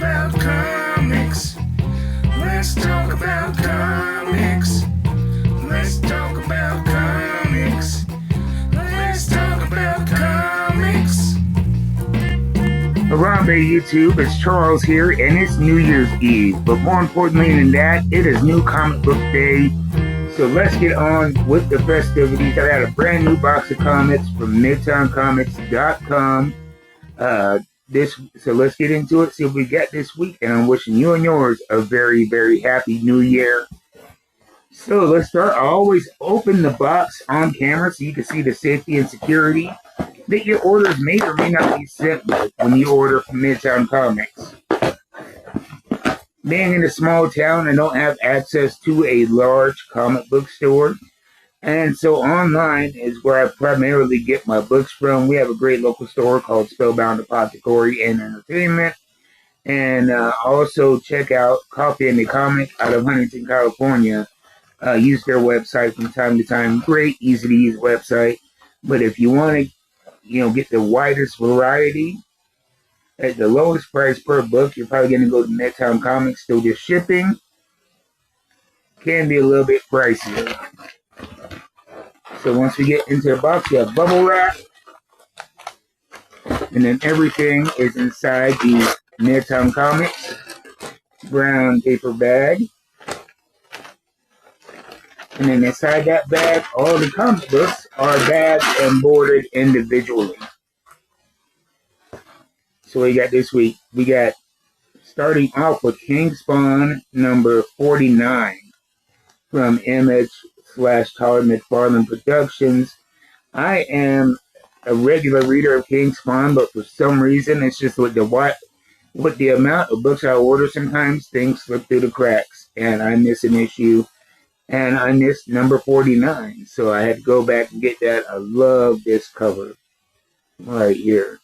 about comics. Let's talk about comics. Let's talk about comics. Let's talk about comics. Harambe YouTube, it's Charles here, and it's New Year's Eve. But more importantly than that, it is New Comic Book Day. So let's get on with the festivities. I got a brand new box of comics from MidtownComics.com. So let's get into it, see what we got this week, and I'm wishing you and yours a very, very happy new year. So let's start. I always open the box on camera so you can see the safety and security that your orders may or may not be sent with when you order from Midtown Comics. Being in a small town, I don't have access to a large comic book store, and so online is where I primarily get my books from. We have a great local store called Spellbound Apothecary and Entertainment, and also check out Coffee and the Comic out of Huntington, California. Use their website from time to time. Great, easy to use website. But if you want to, get the widest variety at the lowest price per book, you're probably going to go to Midtown Comics. So the shipping can be a little bit pricier. So once we get into the box, you have bubble wrap, and then everything is inside the Midtown Comics brown paper bag. And then inside that bag, all the comic books are bagged and boarded individually. So what we got this week? We got, starting off with King Spawn number 49 from Image/Todd McFarlane Productions. I am a regular reader of King Spawn, but for some reason, it's just with the amount of books I order, sometimes things slip through the cracks, and I miss an issue. And I missed number 49, so I had to go back and get that. I love this cover right here.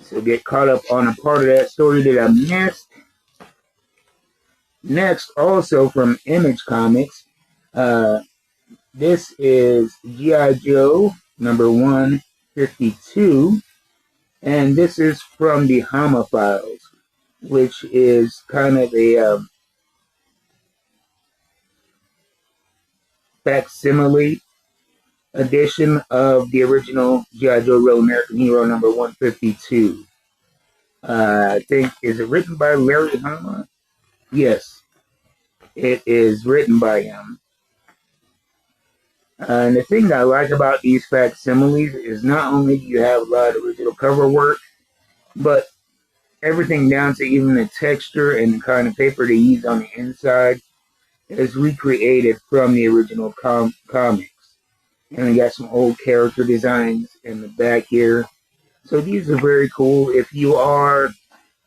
So get caught up on a part of that story that I missed. Next, also from Image Comics, this is G.I. Joe number 152, and this is from the Hama Files, which is kind of a facsimile edition of the original G.I. Joe Real American Hero number 152. I think, is it written by Larry Hama? Yes, it is written by him. And the thing I like about these facsimiles is not only do you have a lot of original cover work, but everything down to even the texture and the kind of paper they use on the inside is recreated from the original comics. And we got some old character designs in the back here. So these are very cool. If you are,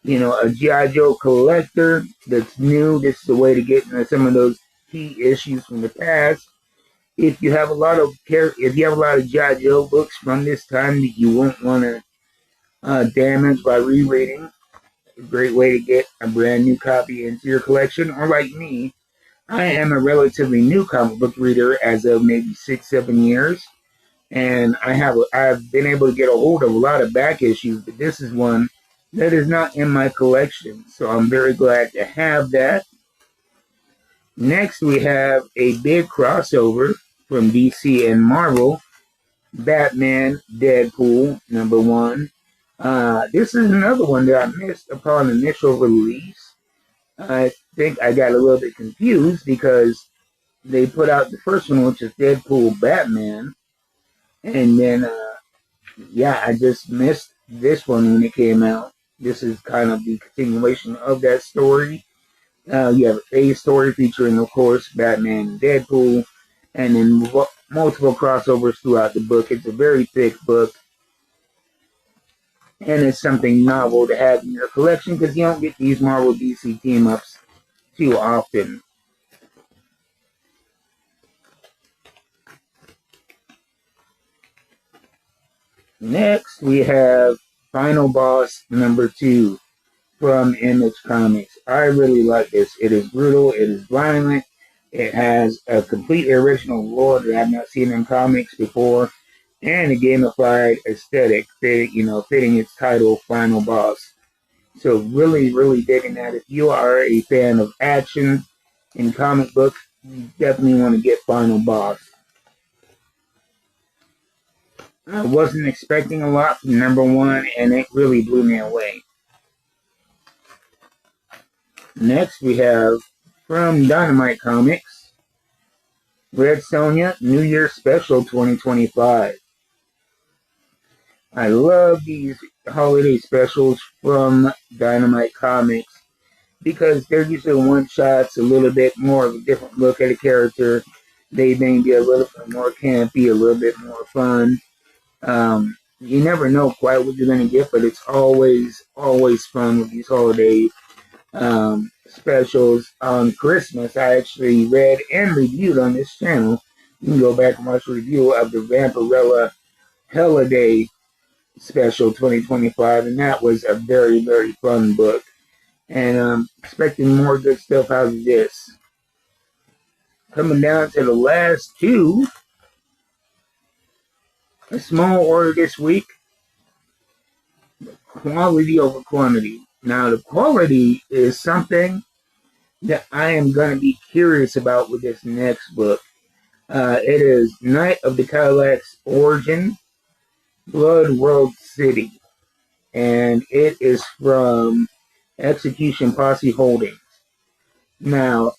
a G.I. Joe collector that's new, this is the way to get into some of those key issues from the past. If you have a lot of G.I. Joe books from this time that you won't want to damage by rereading, a great way to get a brand new copy into your collection. Or like me, I am a relatively new comic book reader as of maybe 6-7 years, and I've been able to get a hold of a lot of back issues, but this is one that is not in my collection, so I'm very glad to have that. Next, we have a big crossover from DC and Marvel, Batman Deadpool number 1. This is another one that I missed upon initial release. I think I got a little bit confused because they put out the first one, which is Deadpool Batman, and then I just missed this one when it came out. This is kind of the continuation of that story. You have a phase story featuring, of course, Batman and Deadpool, and then multiple crossovers throughout the book. It's a very thick book, and it's something novel to have in your collection because you don't get these Marvel DC team-ups too often. Next, we have Final Boss number 2 from Image Comics. I really like this. It is brutal. It is violent. It has a completely original lore that I've not seen in comics before, and a gamified aesthetic, fitting its title, Final Boss. So really, really digging that. If you are a fan of action in comic books, you definitely want to get Final Boss. I wasn't expecting a lot from number one, and it really blew me away. Next, we have from Dynamite Comics, Red Sonja New Year Special 2025. I love these holiday specials from Dynamite Comics because they're usually one shots, a little bit more of a different look at a character. They may be a little bit more campy, a little bit more fun. You never know quite what you're going to get, but it's always fun with these holiday specials. On Christmas, I actually read and reviewed on this channel. You can go back and watch a review of the Vampirella Holiday Special 2025, and that was a very, very fun book. And I'm expecting more good stuff out of this. Coming down to the last two, a small order this week, quality over quantity. Now, the quality is something that I am going to be curious about with this next book. It is Night of the Cadillacs Origin, Blood World City. And it is from Execution Posse Holdings. Now,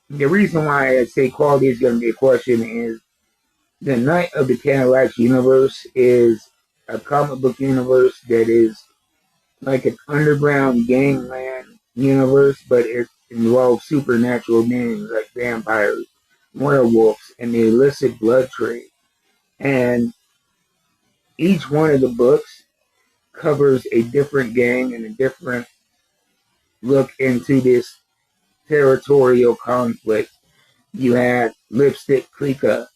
the reason why I say quality is going to be a question is the Night of the Cadillacs universe is a comic book universe that is like an underground gangland universe, but it involves supernatural beings like vampires, werewolves, and the illicit blood trade. And each one of the books covers a different gang and a different look into this territorial conflict. You had Lipstick Klika,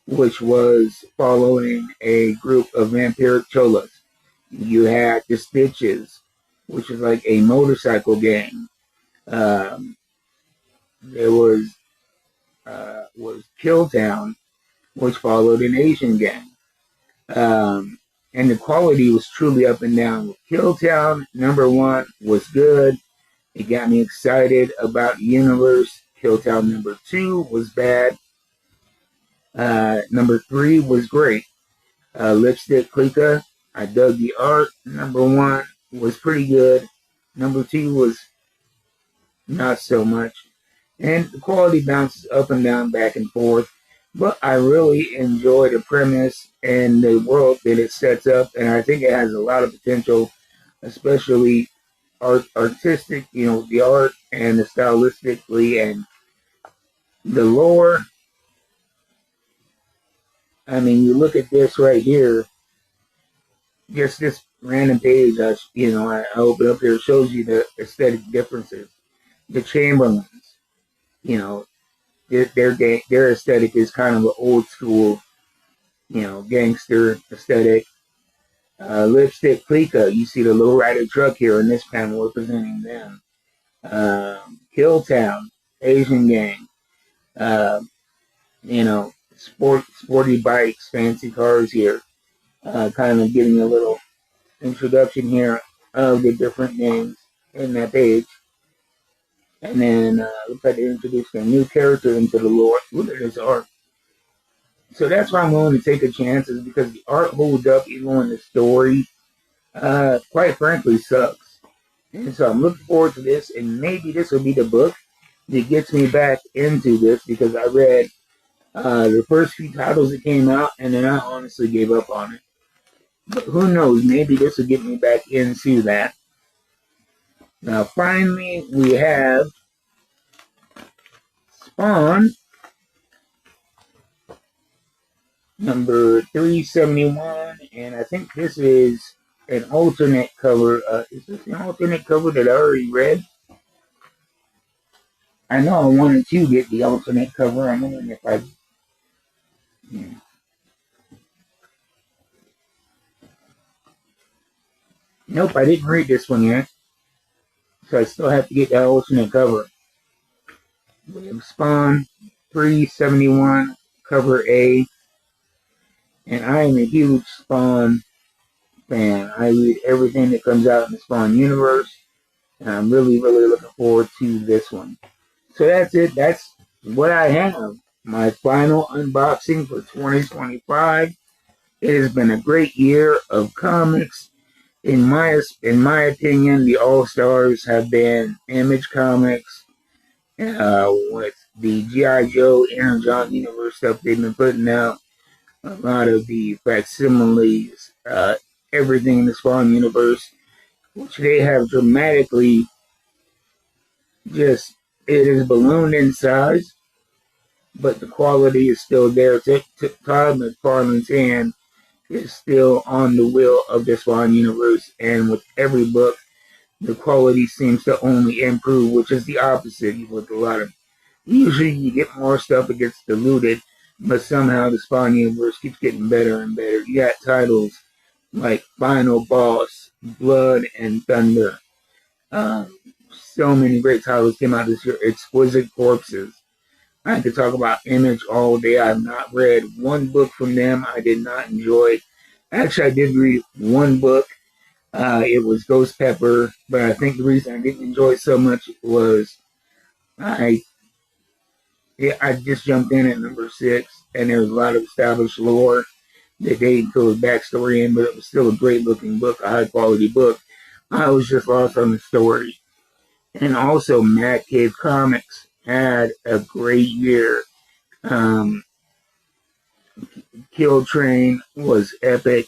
which was following a group of vampiric cholas. You had the Stitches, which is like a motorcycle gang. There was Killtown, which followed an Asian gang. And the quality was truly up and down. With Killtown, number one was good. It got me excited about the universe. Killtown number two was bad. Number three was great. Lipstick Klika, I dug the art. Number one was pretty good. Number two was not so much. And the quality bounces up and down, back and forth. But I really enjoy the premise and the world that it sets up. And I think it has a lot of potential, especially artistic, the art and the stylistically and the lore. I mean, you look at this right here, just this random page, I open up here, it shows you the aesthetic differences. The Chamberlains, their aesthetic is kind of an old school, gangster aesthetic. Lipstick Klika, you see the lowrider truck here in this panel representing them. Hilltown, Asian gang, sporty bikes, fancy cars here. Kind of giving you a little introduction here of the different names in that page. And then looks like they introduced a new character into the lore. Look at this art. So that's why I'm willing to take a chance, is because the art holds up even when the story, quite frankly, sucks. And so I'm looking forward to this, and maybe this will be the book that gets me back into this, because I read the first few titles that came out, and then I honestly gave up on it. But who knows, maybe this will get me back into that. Now, finally, we have Spawn, number 371, and I think this is an alternate cover. Is this an alternate cover that I already read? I know I wanted to get the alternate cover. I'm wondering if I... Nope, I didn't read this one yet. So I still have to get that alternate cover. We have Spawn 371, cover A. And I am a huge Spawn fan. I read everything that comes out in the Spawn universe, and I'm really, really looking forward to this one. So that's it. That's what I have. My final unboxing for 2025. It has been a great year of comics. In my opinion, the All Stars have been Image Comics, with the GI Joe Energon Universe stuff they've been putting out. A lot of the facsimiles, everything in the Spawn universe, which they have dramatically just, it is ballooned in size, but the quality is still there. Todd McFarlane's hand is still on the wheel of the Spawn universe, and with every book, the quality seems to only improve, which is the opposite with a lot of. Usually, you get more stuff, it gets diluted, but somehow the Spawn universe keeps getting better and better. You got titles like Final Boss, Blood and Thunder. So many great titles came out this year. Exquisite Corpses. I could talk about Image all day. I've not read one book from them I did not enjoy. Actually, I did read one book. It was Ghost Pepper, but I think the reason I didn't enjoy it so much was I I just jumped in at number 6, and there was a lot of established lore that they didn't fill the backstory in, but it was still a great looking book, a high quality book. I was just lost on the story. And also, Mad Cave Comics had a great year. Kill Train was epic.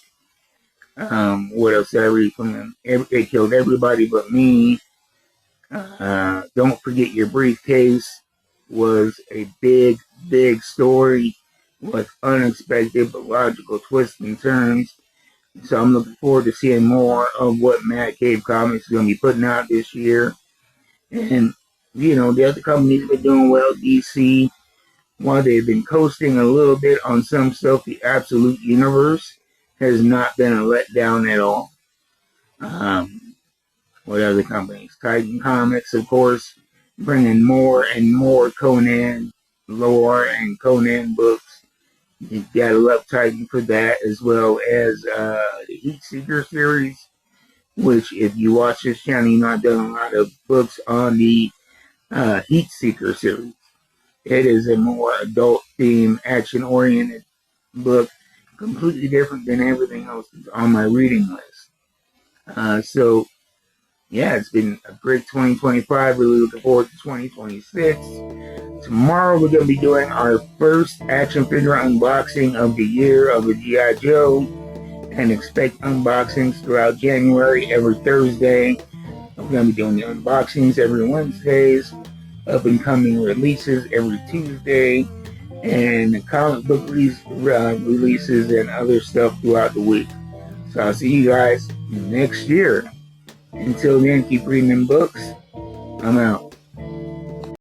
What else did I read from them? They killed everybody but me. Don't Forget Your Briefcase was a big, big story with unexpected but logical twists and turns. So I'm looking forward to seeing more of what Mad Cave Comics is going to be putting out this year. And, the other companies have been doing well. DC, while they've been coasting a little bit on some stuff, the Absolute Universe has not been a letdown at all. What other companies? Titan Comics, of course, bringing more and more Conan lore and Conan books. You gotta love Titan for that, as well as the Heat Seeker series, which, if you watch this channel, I've done a lot of books on the Heat Seeker series. It is a more adult theme, action oriented book, completely different than everything else that's on my reading list. So, yeah, it's been a great 2025. Really looking forward to 2026. Tomorrow we're going to be doing our first action figure unboxing of the year of a G.I. Joe, and expect unboxings throughout January every Thursday. We're going to be doing the unboxings every Wednesdays, up and coming releases every Tuesday, and the comic book releases and other stuff throughout the week. So I'll see you guys next year. Until then, keep reading them books. I'm out.